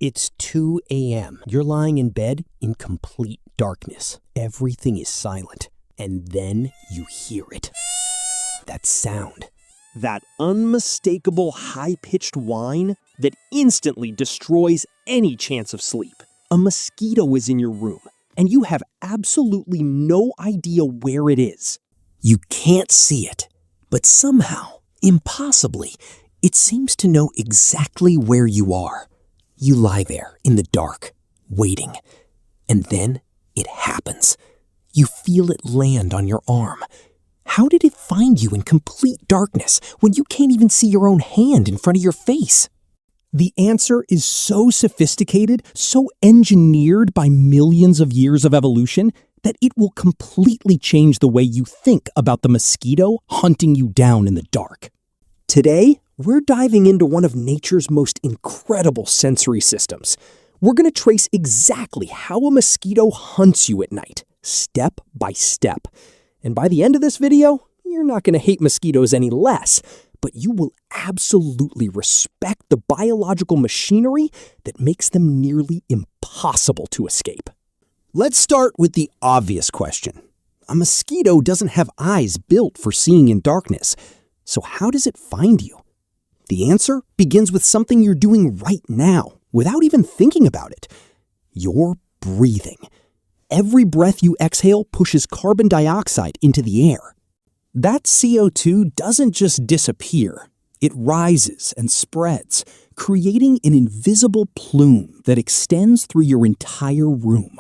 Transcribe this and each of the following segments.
It's 2 a.m. You're lying in bed in complete darkness. Everything is silent. And then you hear it. That sound. That unmistakable high-pitched whine that instantly destroys any chance of sleep. A mosquito is in your room, and you have absolutely no idea where it is. You can't see it, but somehow, impossibly, it seems to know exactly where you are. You lie there in the dark, waiting, and then it happens. You feel it land on your arm. How did it find you in complete darkness when you can't even see your own hand in front of your face? The answer is so sophisticated, so engineered by millions of years of evolution, that it will completely change the way you think about the mosquito hunting you down in the dark. Today, we're diving into one of nature's most incredible sensory systems. We're going to trace exactly how a mosquito hunts you at night, step by step. And by the end of this video, you're not going to hate mosquitoes any less, but you will absolutely respect the biological machinery that makes them nearly impossible to escape. Let's start with the obvious question. A mosquito doesn't have eyes built for seeing in darkness, so how does it find you? The answer begins with something you're doing right now, without even thinking about it. You're breathing. Every breath you exhale pushes carbon dioxide into the air. That CO2 doesn't just disappear. It rises and spreads, creating an invisible plume that extends through your entire room.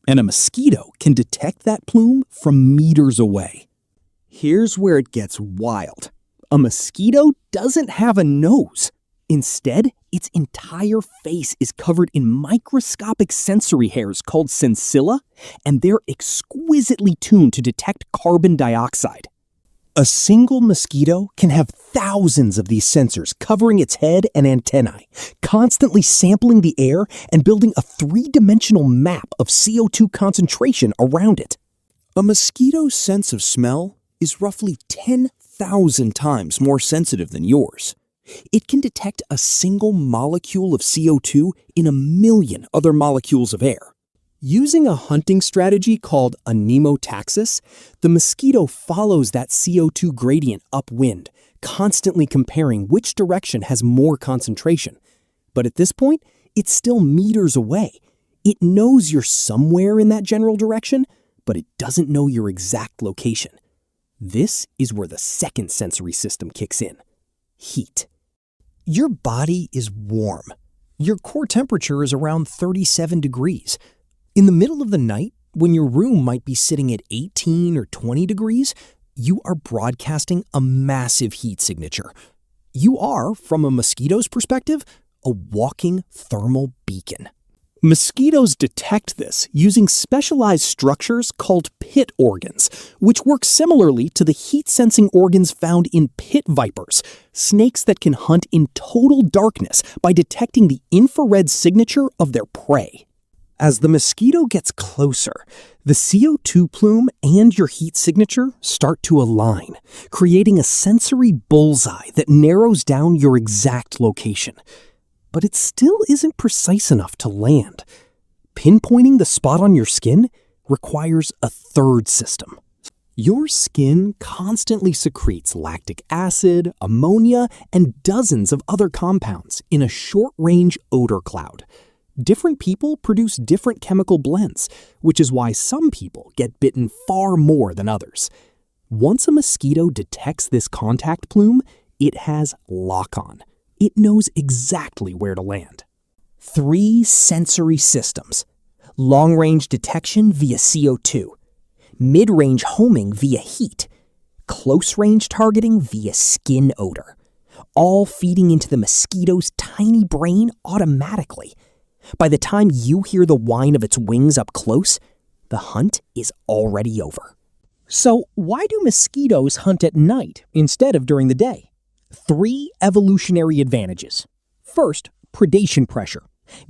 And a mosquito can detect that plume from meters away. Here's where it gets wild. A mosquito doesn't have a nose. Instead, its entire face is covered in microscopic sensory hairs called sensilla, and they're exquisitely tuned to detect carbon dioxide. A single mosquito can have thousands of these sensors covering its head and antennae, constantly sampling the air and building a three-dimensional map of CO2 concentration around it. A mosquito's sense of smell is roughly 10,000 times more sensitive than yours. It can detect a single molecule of CO2 in a million other molecules of air. Using a hunting strategy called a nemotaxis, the mosquito follows that CO2 gradient upwind, constantly comparing which direction has more concentration. But at this point, it's still meters away. It knows you're somewhere in that general direction, but it doesn't know your exact location. This is where the second sensory system kicks in: heat. Your body is warm. Your core temperature is around 37 degrees. In the middle of the night, when your room might be sitting at 18 or 20 degrees, you are broadcasting a massive heat signature. You are, from a mosquito's perspective, a walking thermal beacon. Mosquitoes detect this using specialized structures called pit organs, which work similarly to the heat-sensing organs found in pit vipers, snakes that can hunt in total darkness by detecting the infrared signature of their prey. As the mosquito gets closer, the CO2 plume and your heat signature start to align, creating a sensory bullseye that narrows down your exact location. But it still isn't precise enough to land. Pinpointing the spot on your skin requires a third system. Your skin constantly secretes lactic acid, ammonia, and dozens of other compounds in a short-range odor cloud. Different people produce different chemical blends, which is why some people get bitten far more than others. Once a mosquito detects this contact plume, it has lock-on. It knows exactly where to land. 3 sensory systems: long-range detection via CO2, mid-range homing via heat, close-range targeting via skin odor, all feeding into the mosquito's tiny brain automatically. By the time you hear the whine of its wings up close, the hunt is already over. So why do mosquitoes hunt at night instead of during the day? 3 evolutionary advantages. First, predation pressure.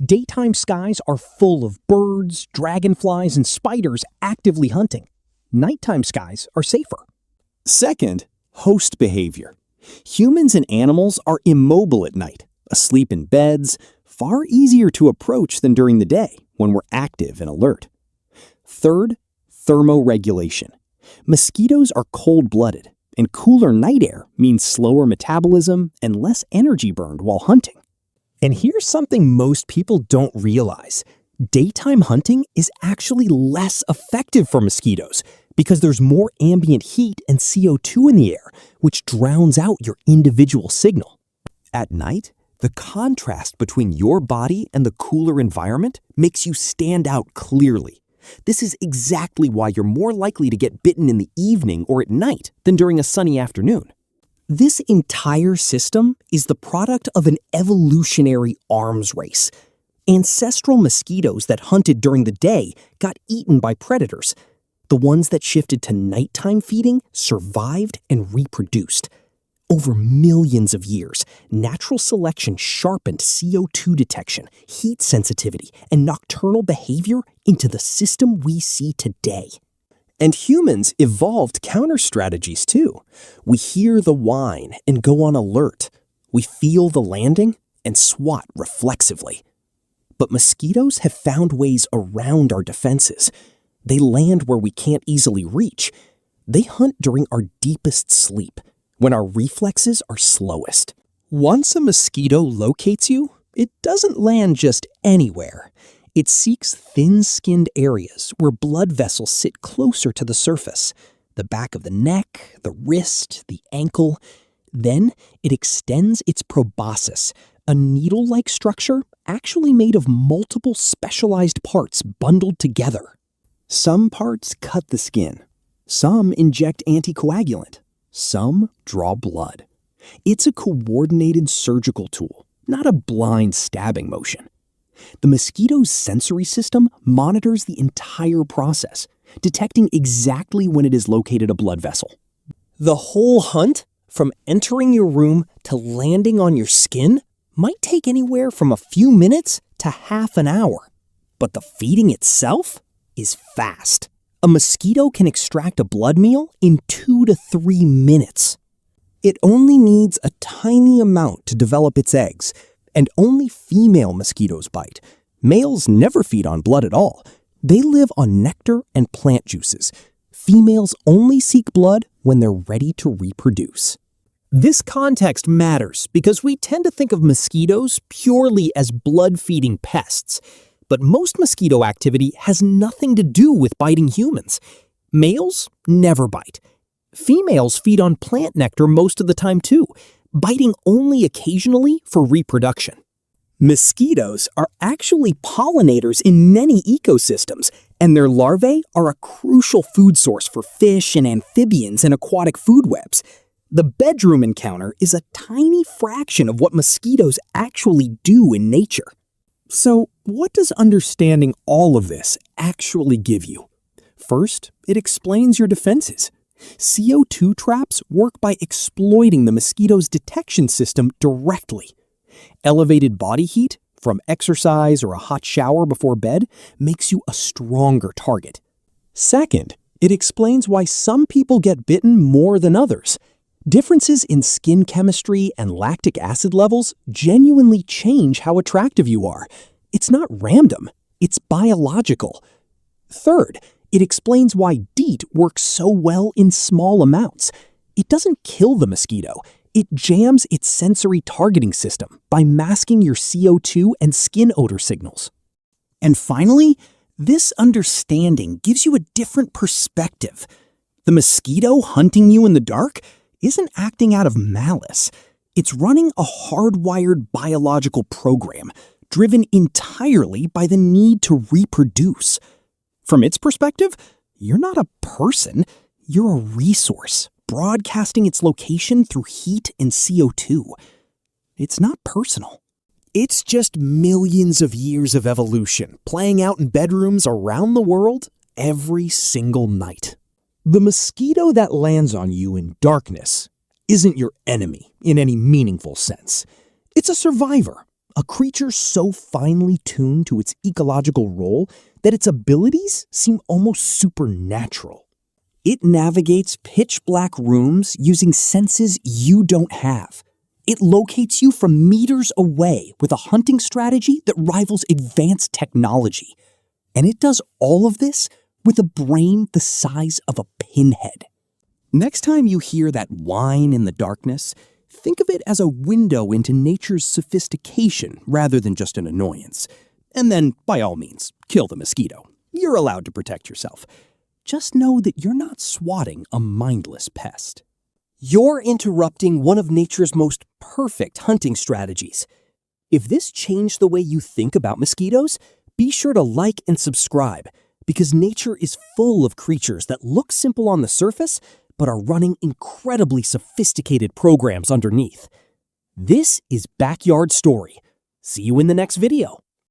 Daytime skies are full of birds, dragonflies, and spiders actively hunting. Nighttime skies are safer. Second, host behavior. Humans and animals are immobile at night, asleep in beds, far easier to approach than during the day when we're active and alert. Third, thermoregulation. Mosquitoes are cold-blooded, and cooler night air means slower metabolism and less energy burned while hunting. And here's something most people don't realize. Daytime hunting is actually less effective for mosquitoes because there's more ambient heat and CO2 in the air, which drowns out your individual signal. At night, the contrast between your body and the cooler environment makes you stand out clearly. This is exactly why you're more likely to get bitten in the evening or at night than during a sunny afternoon. This entire system is the product of an evolutionary arms race. Ancestral mosquitoes that hunted during the day got eaten by predators. The ones that shifted to nighttime feeding survived and reproduced. Over millions of years, natural selection sharpened CO2 detection, heat sensitivity, and nocturnal behavior into the system we see today. And humans evolved counter strategies too. We hear the whine and go on alert. We feel the landing and swat reflexively. But mosquitoes have found ways around our defenses. They land where we can't easily reach. They hunt during our deepest sleep, when our reflexes are slowest. Once a mosquito locates you, it doesn't land just anywhere. It seeks thin-skinned areas where blood vessels sit closer to the surface, the back of the neck, the wrist, the ankle. Then it extends its proboscis, a needle-like structure actually made of multiple specialized parts bundled together. Some parts cut the skin. Some inject anticoagulant. Some draw blood. It's a coordinated surgical tool, not a blind stabbing motion. The mosquito's sensory system monitors the entire process, detecting exactly when it has located a blood vessel. The whole hunt, from entering your room to landing on your skin, might take anywhere from a few minutes to half an hour. But the feeding itself is fast. A mosquito can extract a blood meal in 2 to 3 minutes. It only needs a tiny amount to develop its eggs, and only female mosquitoes bite. Males never feed on blood at all. They live on nectar and plant juices. Females only seek blood when they're ready to reproduce. This context matters because we tend to think of mosquitoes purely as blood-feeding pests. But most mosquito activity has nothing to do with biting humans. Males never bite. Females feed on plant nectar most of the time too, biting only occasionally for reproduction. Mosquitoes are actually pollinators in many ecosystems, and their larvae are a crucial food source for fish and amphibians in aquatic food webs. The bedroom encounter is a tiny fraction of what mosquitoes actually do in nature. So, what does understanding all of this actually give you? First, it explains your defenses. CO2 traps work by exploiting the mosquito's detection system directly. Elevated body heat, from exercise or a hot shower before bed, makes you a stronger target. Second, it explains why some people get bitten more than others. Differences in skin chemistry and lactic acid levels genuinely change how attractive you are. It's not random, it's biological. Third, it explains why DEET works so well in small amounts. It doesn't kill the mosquito, it jams its sensory targeting system by masking your CO2 and skin odor signals. And finally, this understanding gives you a different perspective. The mosquito hunting you in the dark isn't acting out of malice. It's running a hardwired biological program, driven entirely by the need to reproduce. From its perspective, you're not a person, you're a resource, broadcasting its location through heat and CO2. It's not personal. It's just millions of years of evolution playing out in bedrooms around the world every single night. The mosquito that lands on you in darkness isn't your enemy in any meaningful sense. It's a survivor, a creature so finely tuned to its ecological role that its abilities seem almost supernatural. It navigates pitch-black rooms using senses you don't have. It locates you from meters away with a hunting strategy that rivals advanced technology. And it does all of this with a brain the size of a pinhead. Next time you hear that whine in the darkness, think of it as a window into nature's sophistication rather than just an annoyance. And then, by all means, kill the mosquito. You're allowed to protect yourself. Just know that you're not swatting a mindless pest. You're interrupting one of nature's most perfect hunting strategies. If this changed the way you think about mosquitoes, be sure to like and subscribe, because nature is full of creatures that look simple on the surface, but are running incredibly sophisticated programs underneath. This is Backyard Story. See you in the next video.